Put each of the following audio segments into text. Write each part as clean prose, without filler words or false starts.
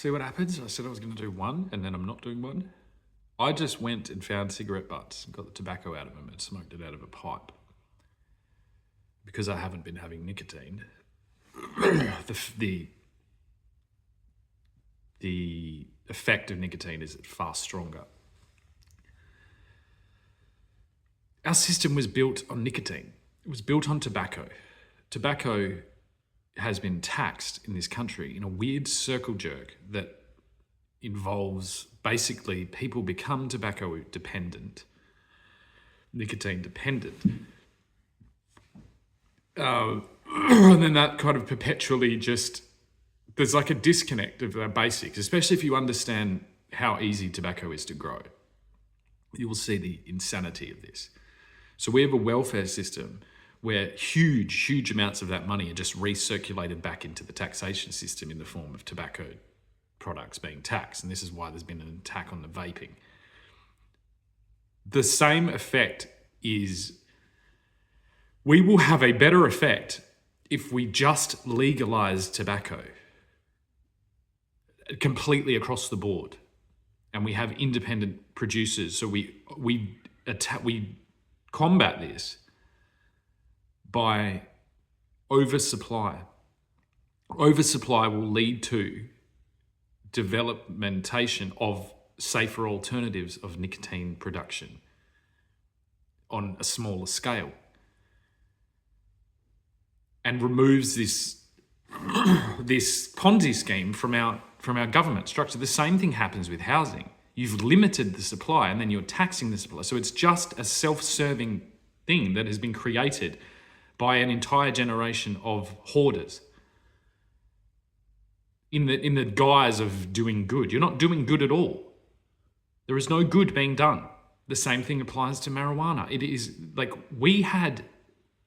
see what happens. I said I was going to do one, and then I'm not doing one. I just went and found cigarette butts, got the tobacco out of them and smoked it out of a pipe. Because I haven't been having nicotine, the effect of nicotine is far stronger. Our system was built on nicotine. It was built on tobacco. Tobacco has been taxed in this country in a weird circle jerk that involves basically people become tobacco dependent, nicotine dependent. And then that kind of perpetually there's like a disconnect of the basics, especially if you understand how easy tobacco is to grow. You will see the insanity of this. So we have a welfare system where huge amounts of that money are just recirculated back into the taxation system in the form of tobacco products being taxed. And this is why there's been an attack on the vaping. The same effect is, we will have a better effect if we just legalize tobacco completely across the board, and we have independent producers. So we combat this by oversupply. Oversupply will lead to developmentation of safer alternatives of nicotine production on a smaller scale, and removes this Ponzi scheme from our government structure. The same thing happens with housing. You've limited the supply and then you're taxing the supply. So it's just a self-serving thing that has been created by an entire generation of hoarders in the guise of doing good. You're not doing good at all. There is no good being done. The same thing applies to marijuana. It is like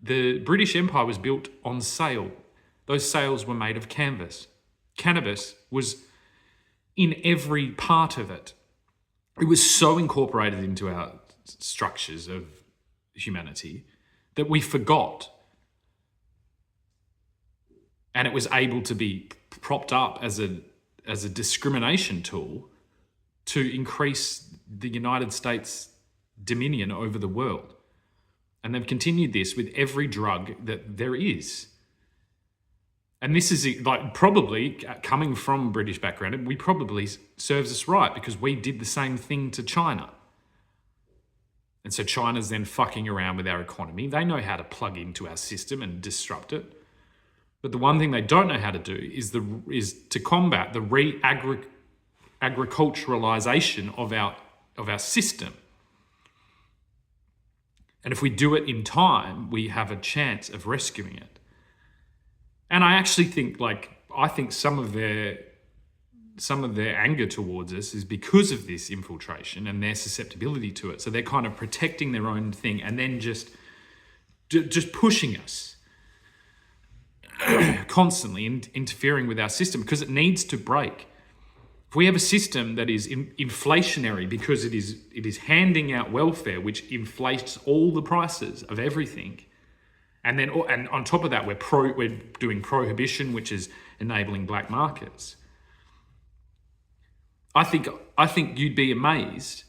the British Empire was built on sale. Those sails were made of canvas. Cannabis was in every part of it. It was so incorporated into our structures of humanity that we forgot. And it was able to be propped up as a discrimination tool to increase the United States' dominion over the world. And they've continued this with every drug that there is. And this is like probably coming from British background, we probably serves us right because we did the same thing to China. And so China's then fucking around with our economy. They know how to plug into our system and disrupt it. But the one thing they don't know how to do is to combat the agriculturalization of our system. And if we do it in time, we have a chance of rescuing it. And I actually think, some of their anger towards us is because of this infiltration and their susceptibility to it. So they're kind of protecting their own thing and then just pushing us constantly and interfering with our system because it needs to break. If we have a system that is inflationary because it is handing out welfare, which inflates all the prices of everything, and on top of that, we're doing prohibition, which is enabling black markets. I think you'd be amazed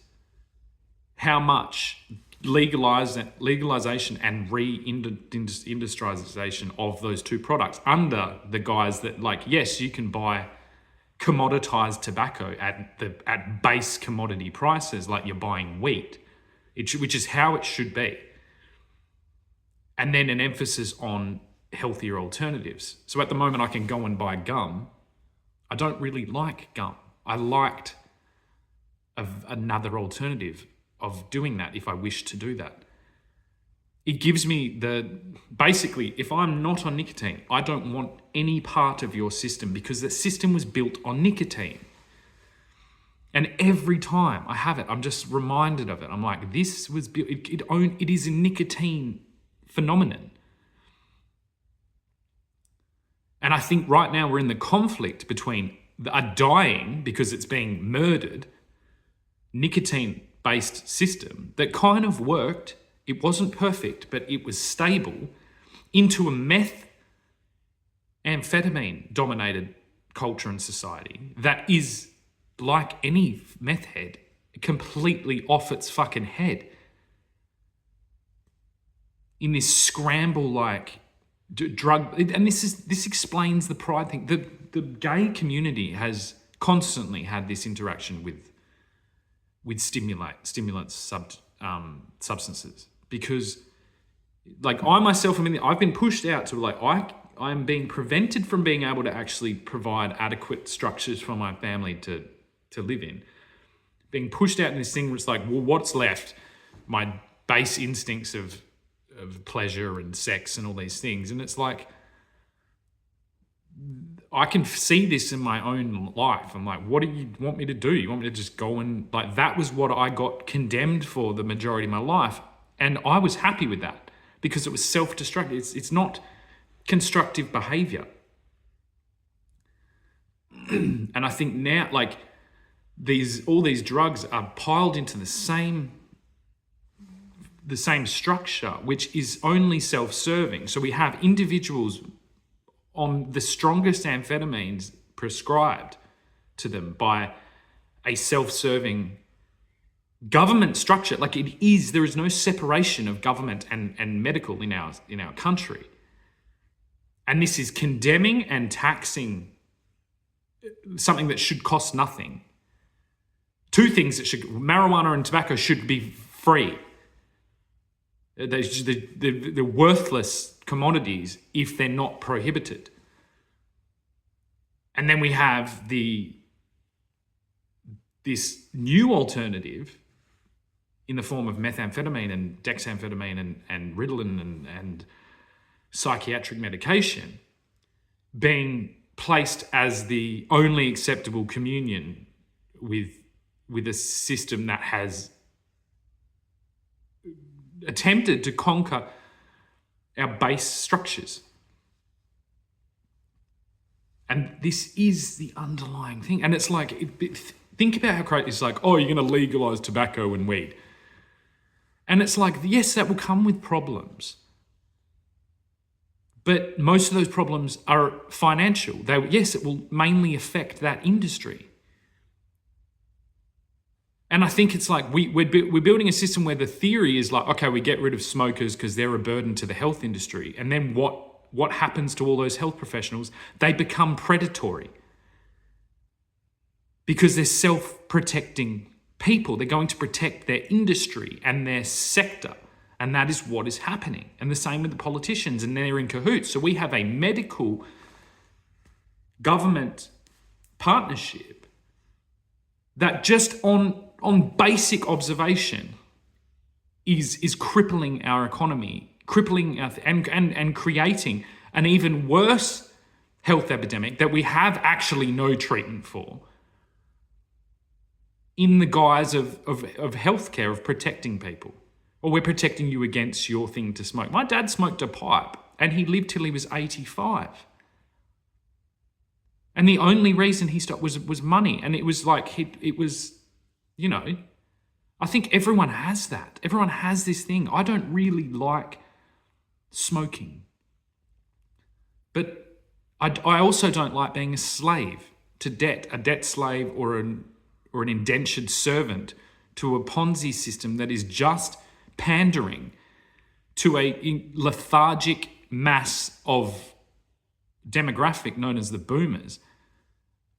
how much legalization and re-industrialization of those two products under the guise that, yes, you can buy commoditized tobacco at base commodity prices, like you're buying wheat, which is how it should be. And then an emphasis on healthier alternatives. So at the moment, I can go and buy gum. I don't really like gum. I liked another alternative of doing that if I wish to do that. It gives me basically, if I'm not on nicotine, I don't want any part of your system because the system was built on nicotine. And every time I have it, I'm just reminded of it. I'm like, this was built, it is a nicotine phenomenon. And I think right now we're in the conflict between a dying, because it's being murdered, nicotine-based system that kind of worked. It wasn't perfect, but it was stable, into a amphetamine-dominated culture and society that is, like any meth head, completely off its fucking head. In this scramble, like drug, and this explains the pride thing. The gay community has constantly had this interaction with stimulants, substances, because, like, I myself, I've been pushed out to, like, I'm being prevented from being able to actually provide adequate structures for my family to live in. Being pushed out in this thing where it's like, well, what's left? My base instincts of pleasure and sex and all these things. And it's like, I can see this in my own life. I'm like, what do you want me to do? You want me to just go and, like, that was what I got condemned for the majority of my life. And I was happy with that because it was self-destructive. It's not constructive behavior. And I think now, like, all these drugs are piled into the same structure, which is only self-serving. So we have individuals on the strongest amphetamines prescribed to them by a self-serving government structure. Like, there is no separation of government and medical in our country. And this is condemning and taxing something that should cost nothing. Two things marijuana and tobacco should be free. They're worthless commodities if they're not prohibited. And then we have this new alternative in the form of methamphetamine and dexamphetamine and Ritalin and psychiatric medication being placed as the only acceptable communion with a system that has attempted to conquer our base structures. And this is the underlying thing. And it's like, think about how crazy it's like, oh, you're going to legalize tobacco and weed. And it's like, yes, that will come with problems. But most of those problems are financial. Yes, it will mainly affect that industry. And I think it's like we're building a system where the theory is like, okay, we get rid of smokers because they're a burden to the health industry. And then what happens to all those health professionals? They become predatory because they're self-protecting people. They're going to protect their industry and their sector. And that is what is happening. And the same with the politicians, and they're in cahoots. So we have a medical government partnership that just on basic observation is crippling our economy, crippling and creating an even worse health epidemic that we have actually no treatment for, in the guise of healthcare, of protecting people. Or we're protecting you against your thing to smoke. My dad smoked a pipe and he lived till he was 85. And the only reason he stopped was money. And it was like, it was, you know, I think everyone has that. Everyone has this thing. I don't really like smoking. But I also don't like being a slave to debt, a debt slave or an indentured servant to a Ponzi system that is just pandering to a lethargic mass of demographic known as the boomers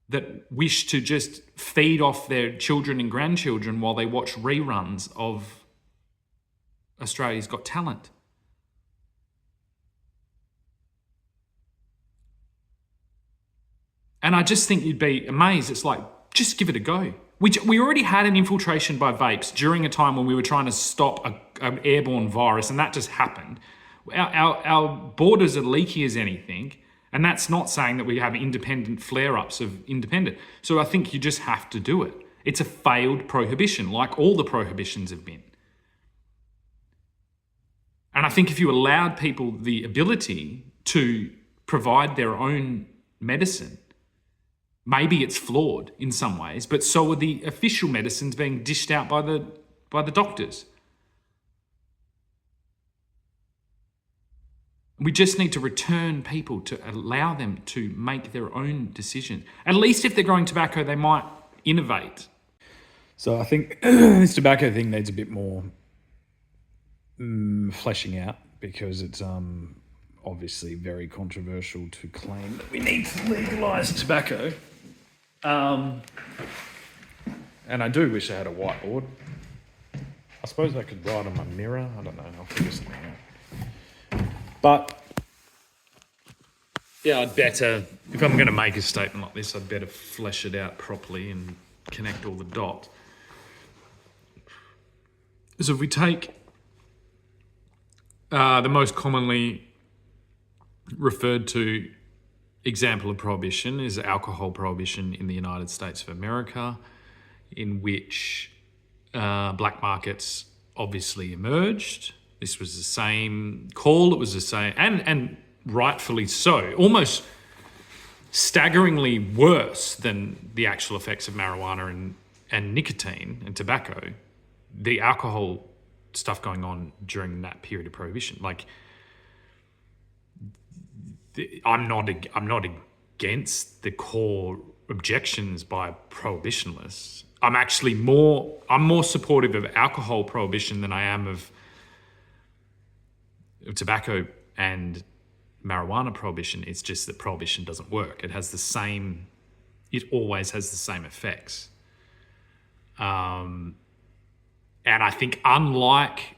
that wish to just feed off their children and grandchildren while they watch reruns of Australia's Got Talent. And I just think you'd be amazed. It's like, just give it a go. We already had an infiltration by vapes during a time when we were trying to stop an airborne virus, and that just happened. Our borders are leaky as anything, and that's not saying that we have independent flare-ups of independent. So I think you just have to do it. It's a failed prohibition, like all the prohibitions have been. And I think if you allowed people the ability to provide their own medicine, maybe it's flawed in some ways, but so are the official medicines being dished out by the doctors. We just need to return people to allow them to make their own decision. At least if they're growing tobacco, they might innovate. So I think this tobacco thing needs a bit more fleshing out, because it's obviously very controversial to claim that we need to legalise tobacco. And I do wish I had a whiteboard. I suppose I could write on my mirror. I don't know. I'll figure something out. But Yeah, I'd better, if I'm going to make a statement like this, I'd better flesh it out properly and connect all the dots. So if we take the most commonly referred to example of prohibition is alcohol prohibition in the United States of America, in which black markets obviously emerged. This was the same call, it was the same, and rightfully so, almost staggeringly worse than the actual effects of marijuana and nicotine and tobacco, the alcohol stuff going on during that period of prohibition. Like, I'm not against the core objections by prohibitionists. I'm more supportive of alcohol prohibition than I am of tobacco and marijuana prohibition. It's just that prohibition doesn't work. It always has the same effects. And I think unlike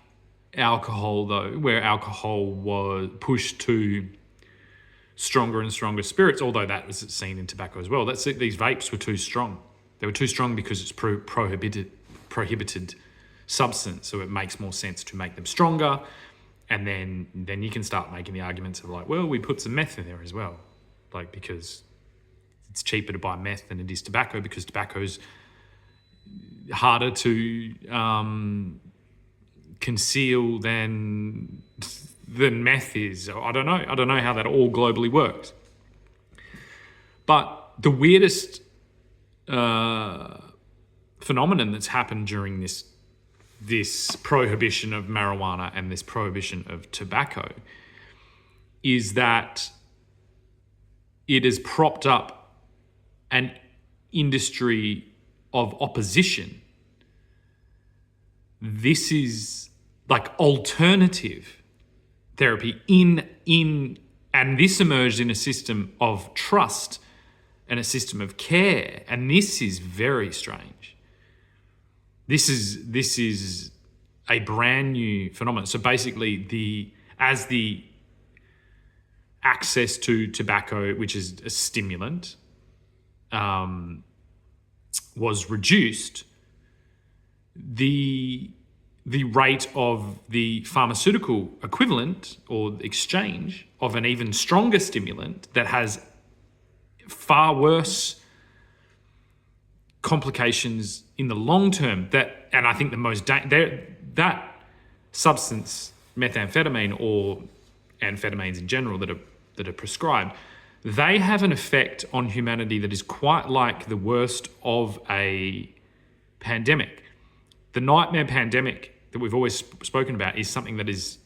alcohol, though, where alcohol was pushed to stronger and stronger spirits, although that was seen in tobacco as well, these vapes were too strong. They were too strong because it's prohibited substance, so it makes more sense to make them stronger. And then you can start making the arguments of like, well, we put some meth in there as well, like, because it's cheaper to buy meth than it is tobacco, because tobacco's harder to conceal than meth is. I don't know how that all globally works. But the weirdest phenomenon that's happened during this prohibition of marijuana and this prohibition of tobacco is that it has propped up an industry of opposition. This is like alternative therapy and this emerged in a system of trust and a system of care, and this is very strange. This is a brand new phenomenon. So basically, as the access to tobacco, which is a stimulant, was reduced, the rate of the pharmaceutical equivalent or exchange of an even stronger stimulant that has far worse complications in the long term, and I think the most that substance, methamphetamine or amphetamines in general that are prescribed, they have an effect on humanity that is quite like the worst of a pandemic. The nightmare pandemic that we've always spoken about is something that is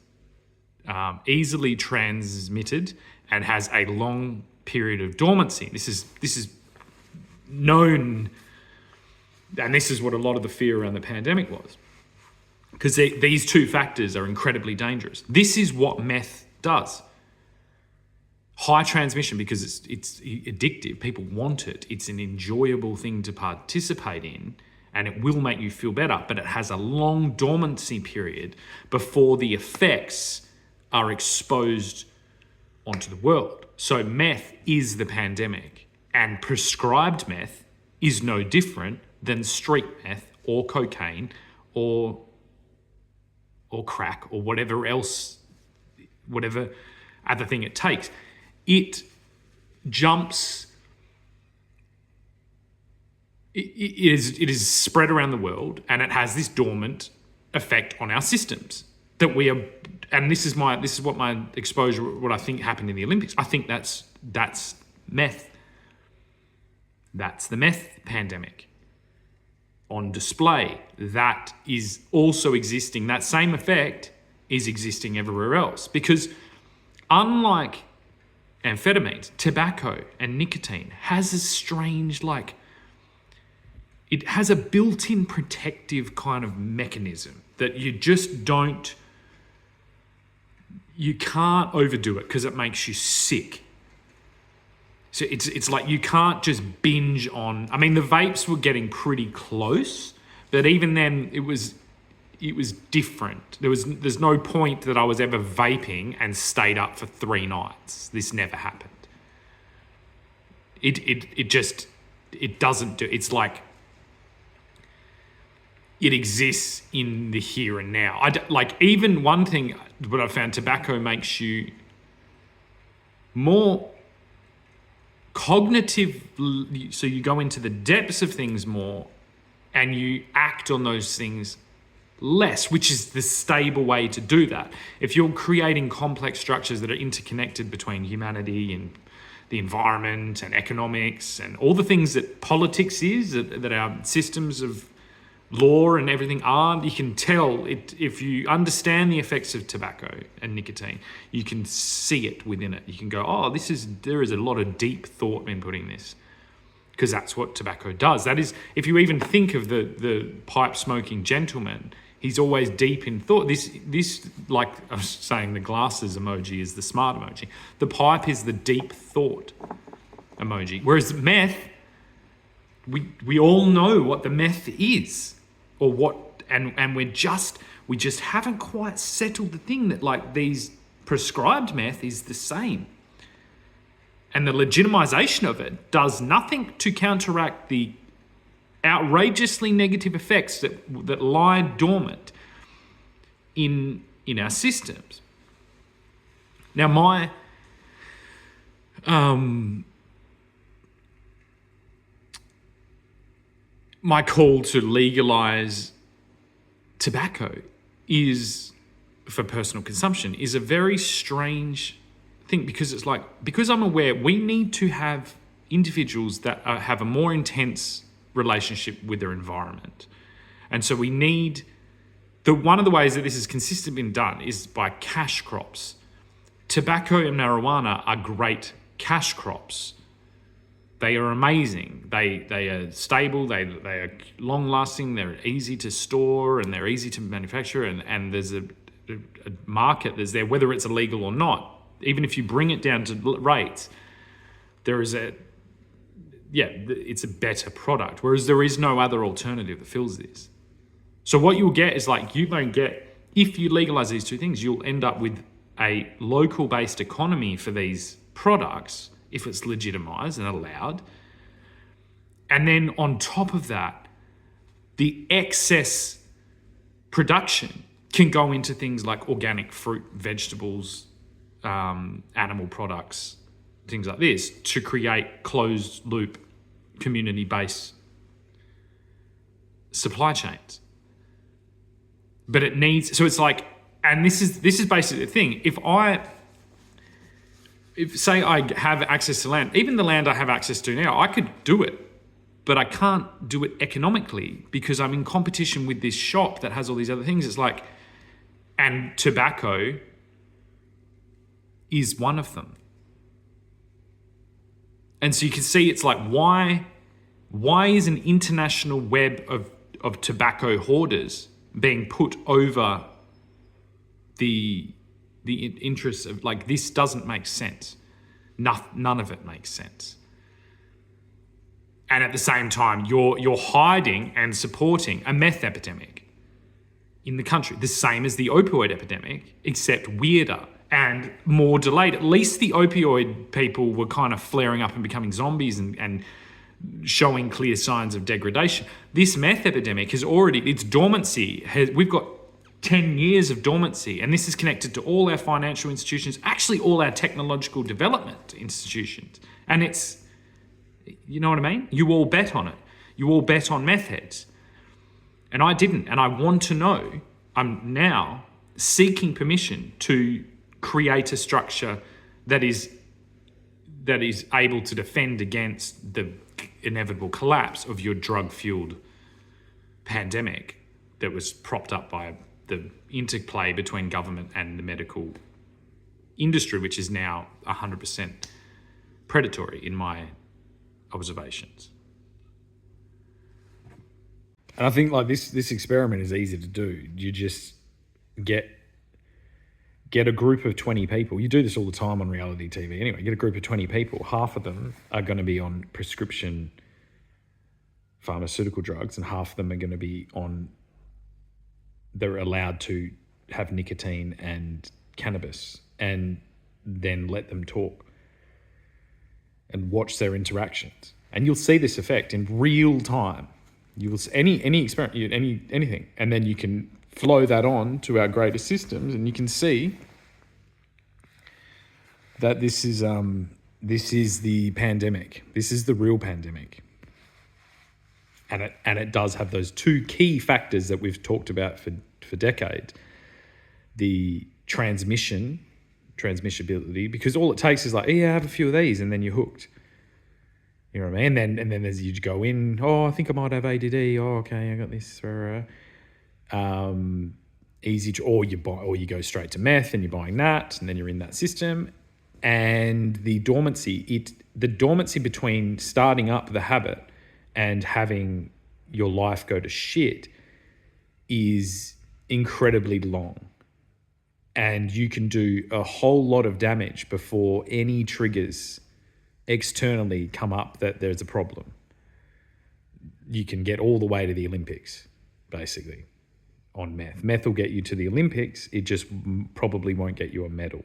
easily transmitted and has a long period of dormancy. This is known, and this is what a lot of the fear around the pandemic was, because these two factors are incredibly dangerous. This is what meth does. High transmission, because it's addictive. People want it. It's an enjoyable thing to participate in, and it will make you feel better, but it has a long dormancy period before the effects are exposed onto the world. So meth is the pandemic, and prescribed meth is no different than street meth or cocaine or crack or whatever other thing it takes. It jumps. It is spread around the world, and it has this dormant effect on our systems that we are. And this is what my exposure, what I think happened in the Olympics. I think that's meth. That's the meth pandemic on display. That is also existing. That same effect is existing everywhere else, because unlike amphetamines, tobacco and nicotine has a strange, like, it has a built-in protective kind of mechanism that you just don't, you can't overdo it because it makes you sick. So it's like you can't just binge on. I mean, the vapes were getting pretty close, but even then it was different. There's no point that I was ever vaping and stayed up for 3 nights. This never happened. It doesn't do. It's like it exists in the here and now. Like, even one thing what I found, tobacco makes you more cognitive, so you go into the depths of things more and you act on those things less, which is the stable way to do that. If you're creating complex structures that are interconnected between humanity and the environment and economics and all the things that politics is, that our systems of law and everything are, you can tell it. If you understand the effects of tobacco and nicotine, you can see it within it. You can go, oh, there is a lot of deep thought in putting this, because that's what tobacco does. That is, if you even think of the pipe smoking gentleman, he's always deep in thought. This, like I was saying, the glasses emoji is the smart emoji. The pipe is the deep thought emoji. Whereas meth, we all know what the meth is, or what, and we just haven't quite settled the thing that, like, these prescribed meth is the same. And the legitimization of it does nothing to counteract the outrageously negative effects that lie dormant in our systems. Now, my call to legalize tobacco is, for personal consumption, is a very strange thing, because it's like, because I'm aware we need to have individuals that have a more intense relationship with their environment. And so we need, one of the ways that this has consistently been done is by cash crops. Tobacco and marijuana are great cash crops. They are amazing. They are stable, they are long lasting, they're easy to store, and they're easy to manufacture, and there's a market that's there, whether it's illegal or not. Even if you bring it down to rates, it's a better product, whereas there is no other alternative that fills this. So what you'll get is, like, you don't get, if you legalize these two things, you'll end up with a local based economy for these products if it's legitimized and allowed. And then on top of that, the excess production can go into things like organic fruit, vegetables, animal products, things like this, to create closed loop, community-based supply chains. But it needs, so it's like, and this is basically the thing. If say I have access to land, even the land I have access to now, I could do it, but I can't do it economically because I'm in competition with this shop that has all these other things. It's like, and tobacco is one of them. And so you can see, it's like, why is an international web of tobacco hoarders being put over the interests of, like, this doesn't make sense. None of it makes sense. And at the same time, you're hiding and supporting a meth epidemic in the country, the same as the opioid epidemic, except weirder and more delayed. At least the opioid people were kind of flaring up and becoming zombies and showing clear signs of degradation. This meth epidemic has already, its dormancy, we've got 10 years of dormancy, and this is connected to all our financial institutions, actually all our technological development institutions. And it's, you know what I mean? You all bet on it. You all bet on meth heads. And I didn't, and I want to know. I'm now seeking permission to create a structure that is able to defend against the inevitable collapse of your drug-fueled pandemic that was propped up by the interplay between government and the medical industry, which is now 100% predatory in my observations. And I think like this experiment is easy to do. You just get a group of 20 people. You do this all the time on reality TV anyway. Get a group of 20 people. Half of them are going to be on prescription pharmaceutical drugs, and half of them are going to be on, they're allowed to have nicotine and cannabis, and then let them talk and watch their interactions. And you'll see this effect in real time. You will see any experiment, anything, and then you can flow that on to our greater systems, and you can see that this is the pandemic. This is the real pandemic, and it does have those two key factors that we've talked about for decades: the transmissibility, because all it takes is like, yeah, have a few of these, and then you're hooked. You know what I mean? And then as you go in, I think I might have ADD. Oh, okay, I got this. Easy to, or you go straight to meth and you're buying that, and then you're in that system. And the dormancy between starting up the habit and having your life go to shit is incredibly long. And you can do a whole lot of damage before any triggers externally come up that there's a problem. You can get all the way to the Olympics, basically, on meth. Meth will get you to the Olympics. It just probably won't get you a medal.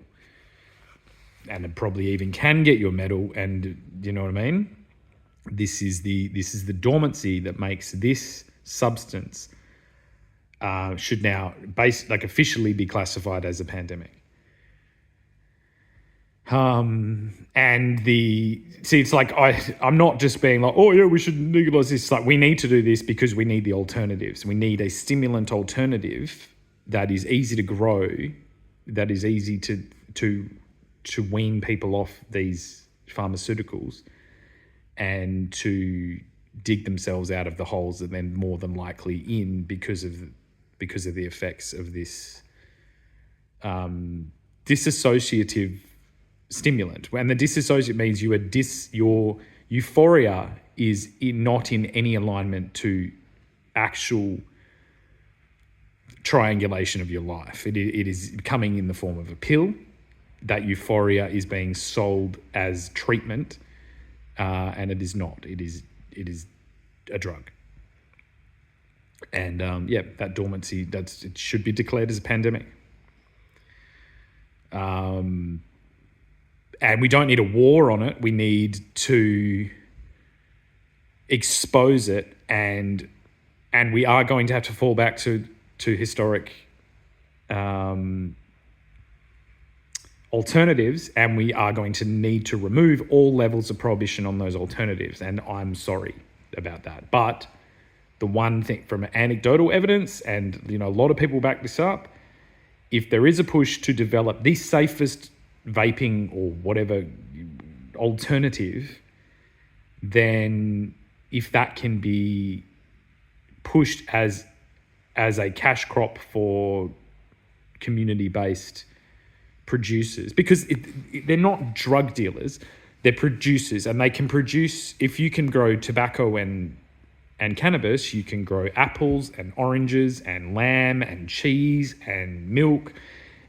And it probably even can get you a medal. And you know what I mean? This is the dormancy that makes this substance should now officially be classified as a pandemic. It's like I'm not just being like, oh yeah, we should legalize this. It's like we need to do this because we need the alternatives. We need a stimulant alternative that is easy to grow, that is easy to wean people off these pharmaceuticals, and to dig themselves out of the holes that they're more than likely in because of the effects of this dissociative stimulant. And the dissociative means your euphoria is not in any alignment to actual triangulation of your life. It is coming in the form of a pill. That euphoria is being sold as treatment, and it is not. It is a drug. And that dormancy, it should be declared as a pandemic. And we don't need a war on it. We need to expose it, and we are going to have to fall back to historic alternatives, and we are going to need to remove all levels of prohibition on those alternatives. And I'm sorry about that. But the one thing from anecdotal evidence, and a lot of people back this up, if there is a push to develop the safest vaping or whatever alternative, then if that can be pushed as a cash crop for community-based producers, because they're not drug dealers, they're producers, and they can produce, if you can grow tobacco and cannabis, you can grow apples and oranges and lamb and cheese and milk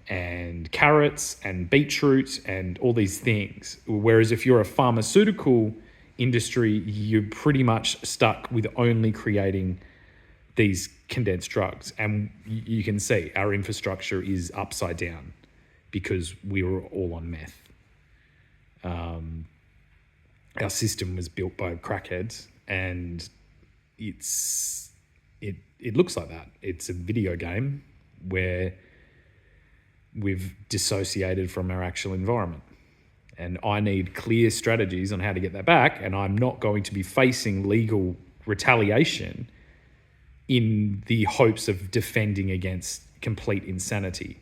and carrots and beetroot and all these things. Whereas if you're a pharmaceutical industry, you're pretty much stuck with only creating these condensed drugs. And you can see our infrastructure is upside down because we were all on meth. Our system was built by crackheads, and it looks like that. It's a video game where we've dissociated from our actual environment. And I need clear strategies on how to get that back, and I'm not going to be facing legal retaliation in the hopes of defending against complete insanity.